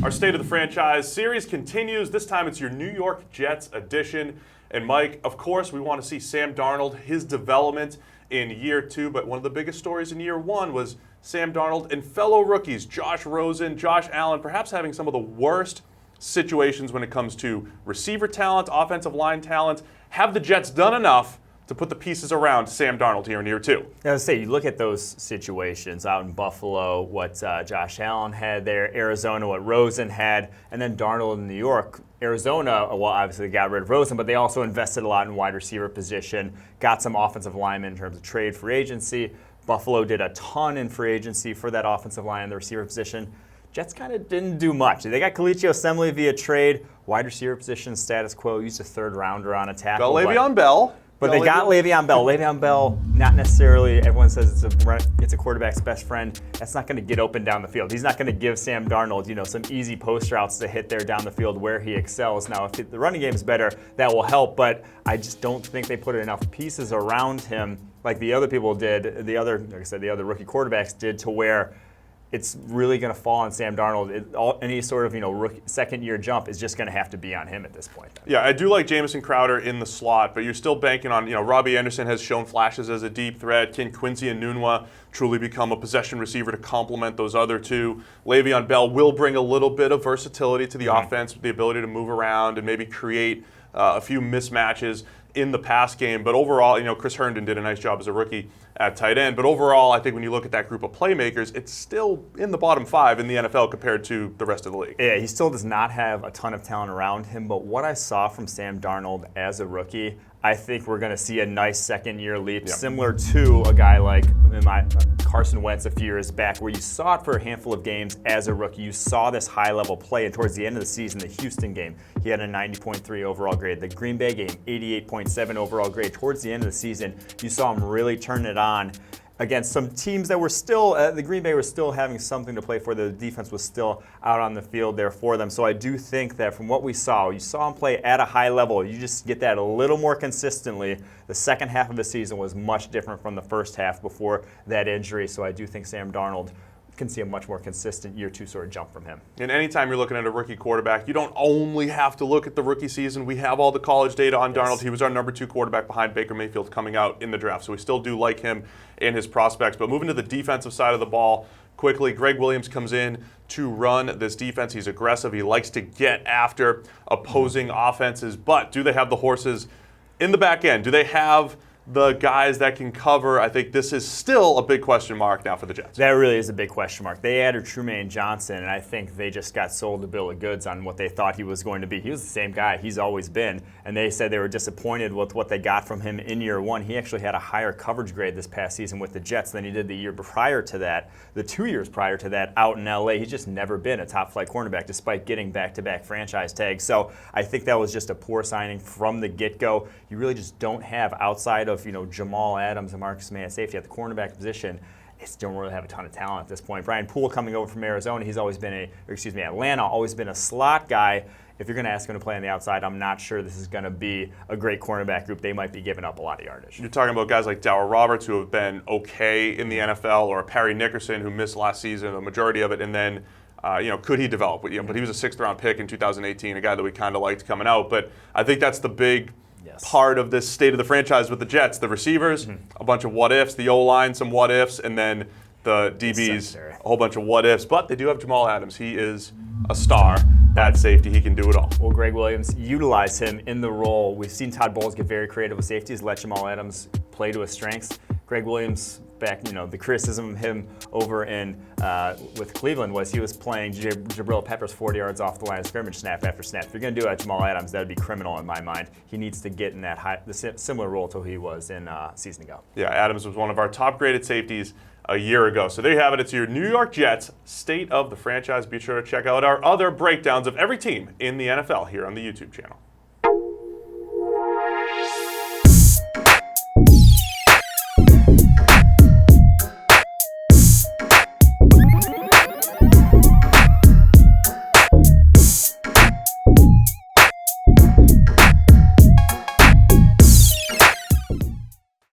Our State of the Franchise series continues. This time it's your New York Jets edition. And Mike, of course, we want to see Sam Darnold, his development in year 2. But one of the biggest stories in year 1 was Sam Darnold and fellow rookies, Josh Rosen, Josh Allen, perhaps having some of the worst situations when it comes to receiver talent, offensive line talent. Have the Jets done enough to put the pieces around Sam Darnold here in year 2? I was say, you look at those situations out in Buffalo, what Josh Allen had there, Arizona, what Rosen had, and then Darnold in New York. Arizona, well, obviously they got rid of Rosen, but they also invested a lot in wide receiver position, got some offensive linemen in terms of trade free agency. Buffalo did a ton in free agency for that offensive line and the receiver position. Jets kind of didn't do much. They got Kalichi Osemele via trade, wide receiver position status quo, used a third rounder on a tackle. Got Le'Veon Bell. But they got Le'Veon Bell. Le'Veon Bell, not necessarily, everyone says it's a quarterback's best friend. That's not going to get open down the field. He's not going to give Sam Darnold, some easy post routes to hit there down the field where he excels. Now, if the running game is better, that will help, but I just don't think they put enough pieces around him like the other people did, the other rookie quarterbacks did, to where it's really going to fall on Sam Darnold. Any sort of rookie, second-year jump is just going to have to be on him at this point. Yeah, I do like Jamison Crowder in the slot, but you're still banking on, Robbie Anderson has shown flashes as a deep threat. Can Quincy Enunwa truly become a possession receiver to complement those other two? Le'Veon Bell will bring a little bit of versatility to the offense, with the ability to move around and maybe create a few mismatches in the pass game. But overall, Chris Herndon did a nice job as a rookie at tight end. But overall, I think when you look at that group of playmakers, it's still in the bottom 5 in the NFL compared to the rest of the league. Yeah, he still does not have a ton of talent around him. But what I saw from Sam Darnold as a rookie, I think we're going to see a nice second-year leap, similar to a guy like Carson Wentz a few years back, where you saw it for a handful of games as a rookie. You saw this high-level play, and towards the end of the season, the Houston game, he had a 90.3 overall grade. The Green Bay game, 88.7 overall grade. Towards the end of the season, you saw him really turn it on against some teams that were still, the Green Bay was still having something to play for. The defense was still out on the field there for them. So I do think that from what we saw, you saw him play at a high level. You just get that a little more consistently. The second half of the season was much different from the first half before that injury. So I do think Sam Darnold can see a much more consistent year 2 sort of jump from him. And anytime you're looking at a rookie quarterback, you don't only have to look at the rookie season. We have all the college data on Darnold. He was our number 2 quarterback behind Baker Mayfield coming out in the draft. So we still do like him and his prospects. But moving to the defensive side of the ball quickly, Greg Williams comes in to run this defense. He's aggressive. He likes to get after opposing offenses. But do they have the horses in the back end? Do they have the guys that can cover? I think this is still a big question mark now for the Jets. That really is a big question mark. They added Trumaine Johnson, and I think they just got sold a bill of goods on what they thought he was going to be. He was the same guy he's always been, and they said they were disappointed with what they got from him in year 1. He actually had a higher coverage grade this past season with the Jets than he did the year prior to that, the 2 years prior to that out in L.A. He's just never been a top-flight cornerback despite getting back-to-back franchise tags. So I think that was just a poor signing from the get-go. You really just don't have, outside of Jamal Adams and Marcus May at safety at the cornerback position, they still don't really have a ton of talent at this point. Brian Poole coming over from Arizona, he's always been Atlanta, always been a slot guy. If you're going to ask him to play on the outside, I'm not sure this is going to be a great cornerback group. They might be giving up a lot of yardage. You're talking about guys like Darryl Roberts, who have been okay in the NFL, or Perry Nickerson, who missed last season, a majority of it, and then could he develop? But he was a 6th-round pick in 2018, a guy that we kind of liked coming out. But I think that's the big part of this state of the franchise with the Jets. The receivers, a bunch of what-ifs. The O-line, some what-ifs. And then the DBs, a whole bunch of what-ifs. But they do have Jamal Adams. He is a star at safety. He can do it all. Well, Greg Williams utilized him in the role. We've seen Todd Bowles get very creative with safeties, let Jamal Adams play to his strengths. Greg Williams, back, the criticism of him over in with Cleveland was he was playing Jabril Peppers 40 yards off the line of scrimmage, snap after snap. If you're going to do that, Jamal Adams, that would be criminal in my mind. He needs to get in the similar role to who he was in season ago. Yeah, Adams was one of our top-graded safeties a year ago. So there you have it. It's your New York Jets State of the Franchise. Be sure to check out our other breakdowns of every team in the NFL here on the YouTube channel.